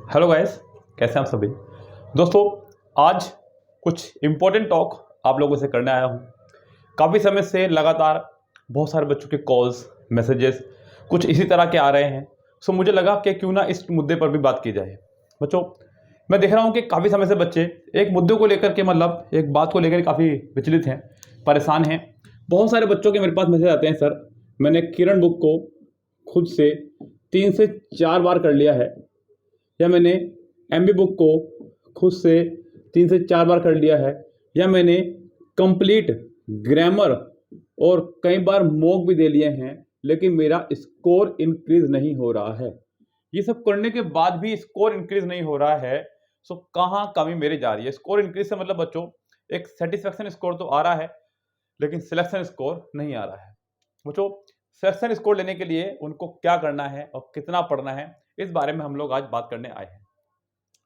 Hello guys, कैसे हैं आप सभी दोस्तों। आज कुछ इम्पोर्टेंट टॉक आप लोगों से करने आया हूं। काफ़ी समय से लगातार बहुत सारे बच्चों के कॉल्स, मैसेजेस कुछ इसी तरह के आ रहे हैं। सो मुझे लगा कि क्यों ना इस मुद्दे पर भी बात की जाए। बच्चों, मैं देख रहा हूं कि काफ़ी समय से बच्चे एक मुद्दे को लेकर के मतलब एक बात को लेकर काफ़ी विचलित हैं, परेशान हैं। बहुत सारे बच्चों के मेरे पास मैसेज आते हैं, सर मैंने किरण बुक को खुद से 3 से 4 बार कर लिया है, या मैंने एमबी बुक को खुद से 3 से 4 बार कर लिया है, या मैंने कंप्लीट ग्रामर और कई बार मॉक भी दे लिए हैं, लेकिन मेरा स्कोर इंक्रीज नहीं हो रहा है। ये सब करने के बाद भी स्कोर इंक्रीज नहीं हो रहा है। सो कहाँ कमी मेरी जा रही है? स्कोर इंक्रीज से मतलब बच्चों एक सेटिस्फेक्शन स्कोर तो आ रहा है, लेकिन सिलेक्शन स्कोर नहीं आ रहा है। बच्चों, सिलेक्शन स्कोर लेने के लिए उनको क्या करना है और कितना पढ़ना है, इस बारे में हम लोग आज बात करने आए हैं।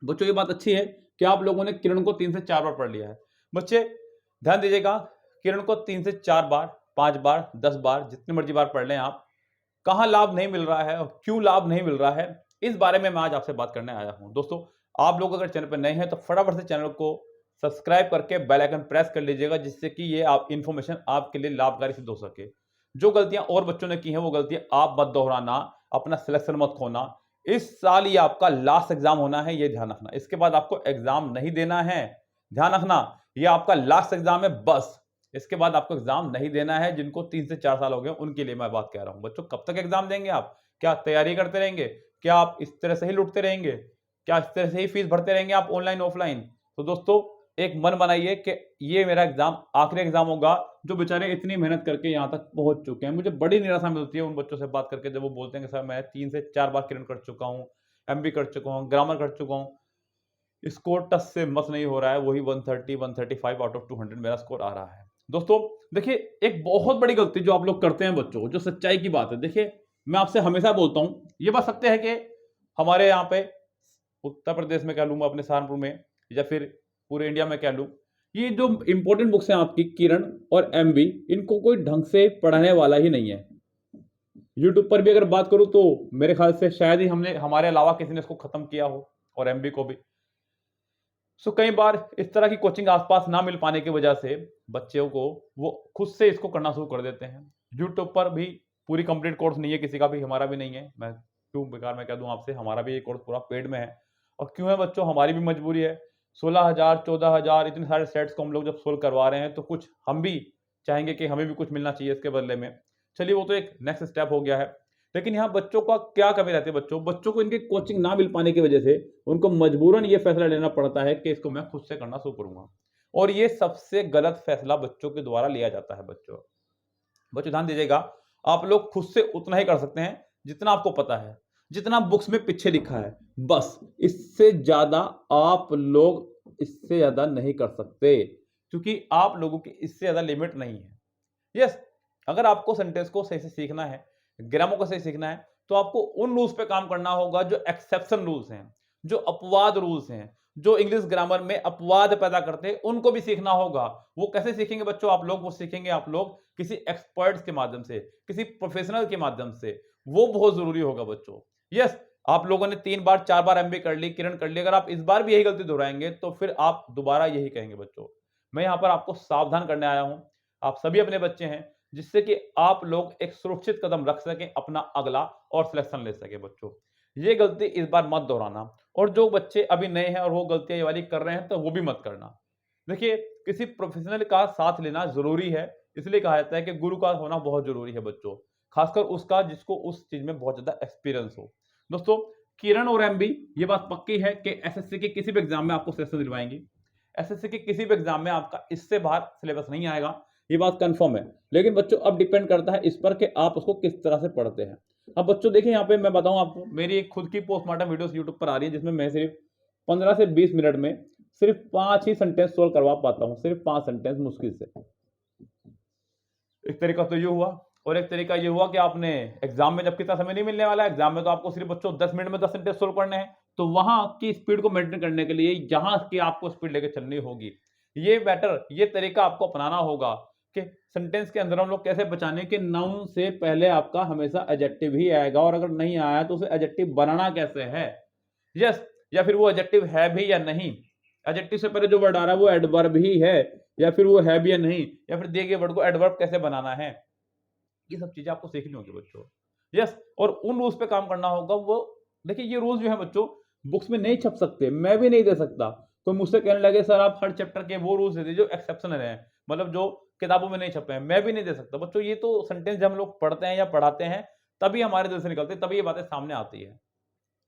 बच्चों, ये बात अच्छी है कि आप लोगों ने किरण को 3 से 4 बार पढ़ लिया है। बच्चे ध्यान दीजिएगा, किरण को 3 से 4 बार, 5 बार, 10 बार, जितनी मर्जी बार पढ़ लें आप, कहाँ लाभ नहीं मिल रहा है और क्यों लाभ नहीं मिल रहा है, इस बारे में मैं आज आपसे बात करने आया हूं। दोस्तों, आप लोग अगर चैनल पर नए हैं तो फटाफट से चैनल को सब्सक्राइब करके बेल आइकन प्रेस कर लीजिएगा, जिससे कि ये आप इन्फॉर्मेशन आपके लिए लाभकारी सिद्ध हो सके। जो गलतियां और बच्चों ने की हैं वो गलतियां आप मत दोहराना, अपना सिलेक्शन मत खोना। इस साल ये आपका लास्ट एग्जाम होना है, ये ध्यान रखना। इसके बाद आपको एग्जाम नहीं देना है, ध्यान रखना। ये आपका लास्ट एग्जाम है बस। इसके बाद आपको एग्जाम नहीं देना है। जिनको 3 से 4 साल हो गए उनके लिए मैं बात कह रहा हूं। बच्चों, कब तक एग्जाम देंगे आप? क्या तैयारी करते रहेंगे? क्या आप इस तरह से ही लुटते रहेंगे? क्या इस तरह से ही फीस भरते रहेंगे आप ऑनलाइन ऑफलाइन? तो दोस्तों, एक मन बनाइए कि ये मेरा एग्जाम आखिरी एग्जाम होगा। जो बेचारे इतनी मेहनत करके यहाँ तक पहुंच चुके हैं, मुझे बड़ी निराशा मिलती है उन बच्चों से बात करके जब वो बोलते हैं कि सर मैं 3 से 4 बार किरण कर चुका हूँ, एमबी कर चुका हूँ, ग्रामर कर चुका हूँ, स्कोर टस से मस नहीं हो रहा है। वही 130 135 आउट ऑफ 200 मेरा स्कोर आ रहा है। दोस्तों देखिए, एक बहुत बड़ी गलती जो आप लोग करते हैं बच्चों, जो सच्चाई की बात है, देखिए मैं आपसे हमेशा बोलता हूं, ये बात सत्य है कि हमारे यहाँ पे उत्तर प्रदेश में कह लूँ, मैं अपने सहारनपुर में, या फिर पूरे इंडिया में कह लूँ, ये जो इंपॉर्टेंट बुक्स हैं आपकी किरण और एमबी, इनको कोई ढंग से पढ़ाने वाला ही नहीं है। यूट्यूब पर भी अगर बात करूं तो मेरे ख्याल से शायद ही हमने हमारे अलावा किसी ने इसको खत्म किया हो, और एमबी को भी। सो कई बार इस तरह की कोचिंग आसपास ना मिल पाने की वजह से बच्चों को वो खुद से इसको करना शुरू कर देते हैं। यूट्यूब पर भी पूरी कंप्लीट कोर्स नहीं है किसी का भी, हमारा भी नहीं है। मैं क्यों बेकार मैं कह दूं आपसे, हमारा भी ये कोर्स पूरा पेड में है। और क्यों है बच्चों, हमारी भी मजबूरी है। 16,000 14,000 इतने सारे सेट्स को हम लोग जब सोल्व करवा रहे हैं, तो कुछ हम भी चाहेंगे कि हमें भी कुछ मिलना चाहिए इसके बदले में। चलिए, वो तो एक नेक्स्ट स्टेप हो गया है। लेकिन यहाँ बच्चों का क्या कमी रहती है? बच्चों को इनकी कोचिंग ना मिल पाने की वजह से उनको मजबूरन ये फैसला लेना पड़ता है कि इसको मैं खुद से करना शुरू करूंगा। और ये सबसे गलत फैसला बच्चों के द्वारा लिया जाता है। बच्चों बच्चों ध्यान दीजिएगा, आप लोग खुद से उतना ही कर सकते हैं जितना आपको पता है, जितना बुक्स में पीछे लिखा है, बस। इससे ज्यादा आप लोग इससे ज्यादा नहीं कर सकते, क्योंकि आप लोगों की इससे ज्यादा लिमिट नहीं है। यस, अगर आपको सेंटेंस को सही से सीखना है, ग्रामर को सही सीखना है, तो आपको उन रूल्स पे काम करना होगा जो एक्सेप्शन रूल्स हैं, जो अपवाद रूल्स हैं, जो इंग्लिश ग्रामर में अपवाद पैदा करते हैं, उनको भी सीखना होगा। वो कैसे सीखेंगे बच्चों आप लोग? वो सीखेंगे आप लोग किसी एक्सपर्ट्स के माध्यम से, किसी प्रोफेशनल के माध्यम से। वो बहुत जरूरी होगा बच्चों। यस, आप लोगों ने 3 बार 4 बार एमबी कर ली, किरण कर ली, अगर आप इस बार भी यही गलती दोहराएंगे तो फिर आप दोबारा यही कहेंगे बच्चों। मैं यहां पर आपको सावधान करने आया हूं। आप सभी अपने बच्चे हैं, जिससे कि आप लोग एक सुरक्षित कदम रख सकें अपना अगला, और सिलेक्शन ले सके बच्चों। ये गलती इस बार मत दोहराना। और जो बच्चे अभी नए हैं और वो गलतियां ये वाली कर रहे हैं, तो वो भी मत करना। देखिए, किसी प्रोफेशनल का साथ लेना जरूरी है। इसलिए कहा जाता है कि गुरु का होना बहुत जरूरी है बच्चों, खासकर उसका जिसको उस चीज में बहुत ज्यादा एक्सपीरियंस हो। दोस्तों, किरण और एमबी, ये बात पक्की है कि एसएससी के किसी भी एग्जाम में आपको सिलेक्शन दिलवाएंगी। एसएससी के किसी भी एग्जाम में आपका इससे बाहर सिलेबस नहीं आएगा, ये बात कंफर्म है। लेकिन बच्चों, अब डिपेंड करता है इस पर कि आप उसको किस तरह से पढ़ते हैं। अब बच्चों देखिए, यहाँ पे मैं बताऊं आपको, मेरी एक खुद की पोस्टमार्टम वीडियोस यूट्यूब पर आ रही है, जिसमें मैं सिर्फ 15 से 20 मिनट में सिर्फ 5 ही सेंटेंस सोल्व करवा पाता हूं, सिर्फ 5 सेंटेंस मुश्किल से। एक तरीका तो ये हुआ, और एक तरीका ये हुआ कि आपने एग्जाम में जब कितना समय नहीं मिलने वाला है, एग्जाम में तो आपको सिर्फ बच्चों 10 मिनट में 10 सेंटेंस सोल्व करने हैं, तो वहां की स्पीड को मेंटेन करने के लिए यहां की आपको स्पीड लेके चलनी होगी। ये तरीका आपको अपनाना होगा कि सेंटेंस के अंदर हम लोग कैसे बचाने के, नाउन से पहले आपका हमेशा एडजेक्टिव ही आएगा, और अगर नहीं आया तो उसे एडजेक्टिव बनाना कैसे है। यस, या फिर वो एडजेक्टिव है भी या नहीं, एडजेक्टिव से पहले जो वर्ड आ रहा है वो एडवर्ब ही है या फिर वो है भी या नहीं, या फिर दिए गए वर्ड को एडवर्ब कैसे बनाना है, ये सब चीजें आपको सीखनी होगी बच्चों। यस, और उन रूल्स पे काम करना होगा। वो देखिए ये रूल्स जो है बच्चों बुक्स में नहीं छप सकते, मैं भी नहीं दे सकता। कोई मुझसे कहने लगे सर आप हर चैप्टर के वो रूल्स दे दीजिए जो एक्सेप्शनल है, मतलब जो किताबों में नहीं छपे हैं, मैं भी नहीं दे सकता बच्चों। ये तो सेंटेंस जब हम लोग पढ़ते हैं या पढ़ाते हैं तभी हमारे दिल से निकलते हैं, तभी ये बातें सामने आती है।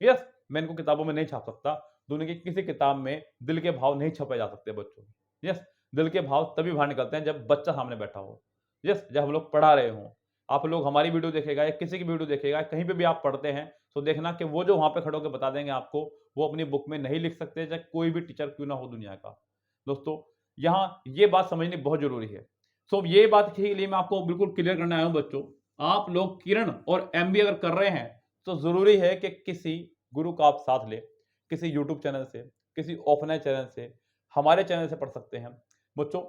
यस, मैं इनको किताबों में नहीं छाप सकता, दुनिया की किसी किताब में दिल के भाव नहीं छपे जा सकते बच्चों। यस, दिल के भाव तभी बाहर निकलते हैं जब बच्चा सामने बैठा हो। यस, जब हम लोग पढ़ा रहे हों। आप लोग हमारी वीडियो देखेगा या किसी की वीडियो देखेगा, कहीं पे भी आप पढ़ते हैं, तो देखना कि वो जो वहाँ पे खड़े होके बता देंगे आपको, वो अपनी बुक में नहीं लिख सकते, चाहे कोई भी टीचर क्यों ना हो दुनिया का। दोस्तों, यहाँ ये बात समझनी बहुत ज़रूरी है। सो ये बात के लिए मैं आपको बिल्कुल क्लियर करने आया हूँ बच्चों। आप लोग किरण और एमबीए अगर कर रहे हैं, तो ज़रूरी है कि किसी गुरु का आप साथ लें, किसी यूट्यूब चैनल से, किसी ऑफलाइन चैनल से, हमारे चैनल से पढ़ सकते हैं। बच्चों,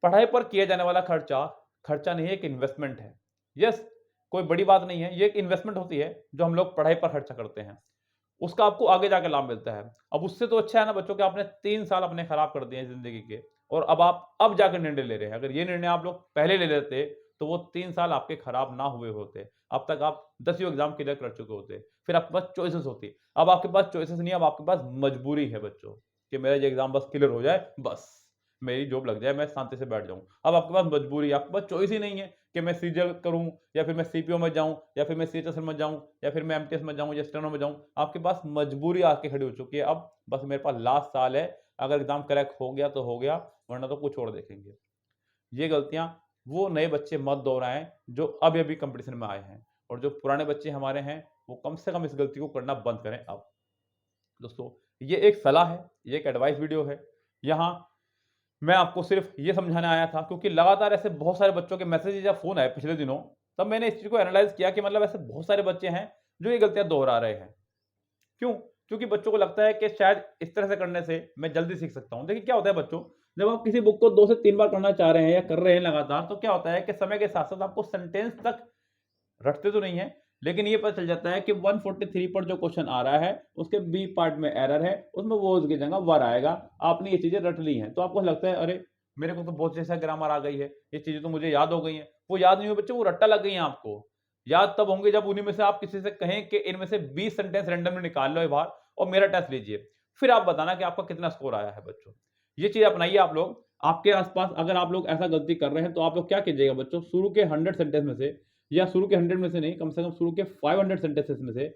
पढ़ाई पर किया जाने वाला खर्चा, खर्चा नहीं है, एक इन्वेस्टमेंट है। यस, कोई बड़ी बात नहीं है, ये एक इन्वेस्टमेंट होती है जो हम लोग पढ़ाई पर खर्चा करते हैं। उसका आपको आगे जाके लाभ मिलता है। अब उससे तो अच्छा है ना बच्चों कि आपने 3 साल अपने खराब कर दिए हैं ज़िंदगी के और अब आप अब जाकर निर्णय ले रहे हैं। अगर ये निर्णय आप लोग पहले ले लेते, तो वो 3 साल आपके खराब ना हुए होते। अब तक आप 10वीं एग्ज़ाम क्लियर कर चुके होते। फिर आपके पास चॉइसेस होती। अब आपके पास चॉइसेस नहीं है, अब आपके पास मजबूरी है बच्चों, कि मेरा ये एग्ज़ाम बस क्लियर हो जाए, बस मेरी जॉब लग जाए, मैं शांति से बैठ जाऊँ। अब आपके पास मजबूरी है, आपके पास चॉइस ही नहीं है कि मैं सीजीएल करूँ या फिर मैं सीपीओ में जाऊँ या फिर मैं सीएचएसएल में जाऊँ या फिर मैं एमटीएस में जाऊँ या स्टेनो में जाऊँ। आपके पास मजबूरी आके खड़ी हो चुकी है। अब बस मेरे पास लास्ट साल है, अगर एग्ज़ाम क्रैक हो गया तो हो गया, वरना तो कुछ और देखेंगे। ये गलतियाँ वो नए बच्चे मत दोहराएँ जो अभी-अभी कॉम्पिटिशन में आए हैं, और जो पुराने बच्चे हमारे हैं, वो कम से कम इस गलती को करना बंद करें अब। दोस्तों, ये एक सलाह है, ये एक एडवाइस वीडियो है। यहाँ मैं आपको सिर्फ ये समझाने आया था क्योंकि लगातार ऐसे बहुत सारे बच्चों के मैसेजेस या फ़ोन आए पिछले दिनों, तब मैंने इस चीज़ को एनालाइज़ किया कि मतलब ऐसे बहुत सारे बच्चे हैं जो ये गलतियाँ दोहरा रहे हैं। क्यों? क्योंकि बच्चों को लगता है कि शायद इस तरह से करने से मैं जल्दी सीख सकता हूँ। देखिए क्या होता है बच्चों, जब आप किसी बुक को 2 से 3 बार पढ़ना चाह रहे हैं या कर रहे हैं लगातार, तो क्या होता है कि समय के साथ-साथ आपको सेंटेंस तक रटते तो नहीं है, लेकिन ये पता चल जाता है कि 143 पर जो क्वेश्चन आ रहा है, उसके बी पार्ट में एरर है, उसमें वॉज़ की जगह वर आएगा। आपने ये चीज़ें रट ली हैं, तो आपको लगता है अरे! मेरे को तो बहुत जैसा ग्रामर आ गई है, ये चीज़ें तो मुझे याद हो गई हैं। वो याद नहीं हुई बच्चों, वो रट्टा लग गई हैं आपको। याद तब होंगे जब उन्हीं में से आप किसी से कहें कि इनमें से 20 सेंटेंस रैंडमली निकाल लो बाहर और मेरा टेस्ट लीजिए। फिर आप बताना कि आपका कितना स्कोर आया है बच्चों। ये चीज़ अपनाइए आप लोग। आपके आस-पास अगर आप लोग ऐसा गलती कर रहे हैं, तो आप लोग क्या कीजिएगा बच्चों, शुरू के 100 सेंटेंस में से या शुरू के 100 में से नहीं, कम से कम शुरू के 500 सेंटेंसेस में से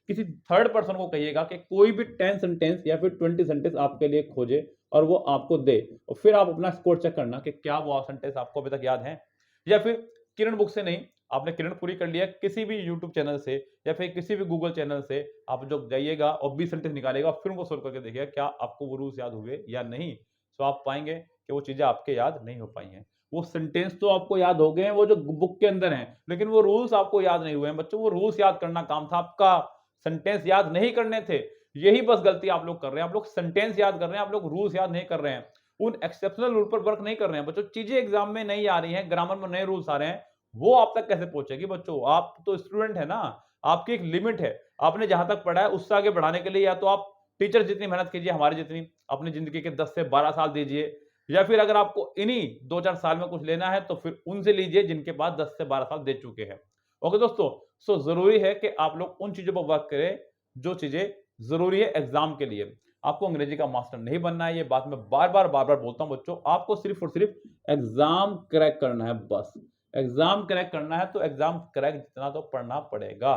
किसी थर्ड पर्सन को कहिएगा कि कोई भी 10 सेंटेंस या फिर 20 सेंटेंस आपके लिए खोजे और वो आपको दे, और फिर आप अपना स्कोर चेक करना कि क्या वो सेंटेंस आपको अभी तक याद है। या फिर किरण बुक से नहीं, आपने किरण पूरी कर लिया, किसी भी यूट्यूब चैनल से या फिर किसी भी गूगल चैनल से आप जो जाइएगा और 20 सेंटेंस निकालेगा, फिर उनको सोल्व करके देखिएगा क्या आपको वो रूल्स याद हुए या नहीं। तो आप पाएंगे कि वो चीजें आपके याद नहीं हो पाई हैं। वो सेंटेंस तो आपको याद हो गए हैं, वो जो बुक के अंदर हैं, लेकिन वो रूल्स आपको याद नहीं हुए हैं बच्चों। वो रूल्स याद करना काम था आपका, सेंटेंस याद नहीं करने थे। यही बस गलती आप लोग कर रहे हैं। आप लोग सेंटेंस याद कर रहे हैं, आप लोग रूल्स याद नहीं कर रहे हैं। उन एक्सेप्शनल रूल पर वर्क नहीं कर रहे हैं बच्चों। चीजें एग्जाम में नहीं आ रही हैं, ग्रामर में नए रूल्स आ रहे हैं, वो आप तक कैसे पहुंचेगी बच्चों? आप तो स्टूडेंट है ना, आपकी एक लिमिट है। आपने जहां तक पढ़ा है उससे आगे बढ़ाने के लिए या तो आप टीचर जितनी मेहनत कीजिए, हमारी जितनी अपनी जिंदगी के 10 से 12 साल दीजिए, या फिर अगर आपको इन्हीं 2-4 साल में कुछ लेना है तो फिर उनसे लीजिए जिनके पास 10 से 12 साल दे चुके हैं। ओके दोस्तों, सो ज़रूरी है कि आप लोग उन चीज़ों पर वर्क करें जो चीज़ें ज़रूरी है एग्ज़ाम के लिए। आपको अंग्रेजी का मास्टर नहीं बनना है, ये बात मैं बार-बार बोलता हूँ बच्चों। आपको सिर्फ़ और सिर्फ़ एग्ज़ाम क्रैक करना है बस। एग्ज़ाम क्रैक करना है तो एग्ज़ाम क्रैक जितना तो पढ़ना पड़ेगा।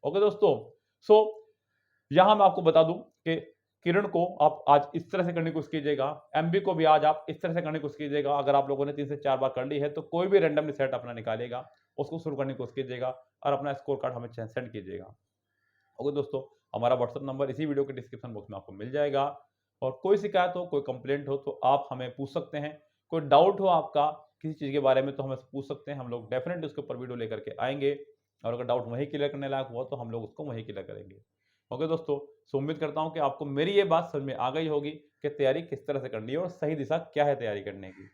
ओके दोस्तों, सो यहाँ मैं आपको बता दूँ कि किरण को आप आज इस तरह से करने की कोशिश कीजिएगा, एमबी को भी आज आप इस तरह से करने की कोशिश कीजिएगा। अगर आप लोगों ने 3 से 4 बार कर ली है, तो कोई भी रैंडमली सेट अपना निकालिएगा, उसको शुरू करने की कोशिश कीजिएगा और अपना स्कोर कार्ड हमें सेंड कीजिएगा। ओके दोस्तों, हमारा व्हाट्सएप नंबर इसी वीडियो के डिस्क्रिप्शन बॉक्स में आपको मिल जाएगा, और कोई शिकायत हो, कोई कंप्लेंट हो, तो आप हमें पूछ सकते हैं। कोई डाउट हो आपका किसी चीज़ के बारे में, तो हमें पूछ सकते हैं। हम लोग डेफ़िनेटली उसके ऊपर वीडियो लेकर के आएँगे, और अगर डाउट वहीं क्लियर करने लायक हुआ, तो हम लोग उसको वहीं क्लियर करेंगे। ओके दोस्तों, सो उम्मीद करता हूँ कि आपको मेरी ये बात समझ में आ गई होगी कि तैयारी किस तरह से करनी है और सही दिशा क्या है तैयारी करने की।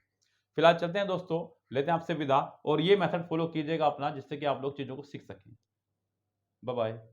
फिलहाल चलते हैं दोस्तों, लेते हैं आपसे विदा, और ये मेथड फ़ॉलो कीजिएगा अपना, जिससे कि आप लोग चीज़ों को सीख सकें। Bye bye.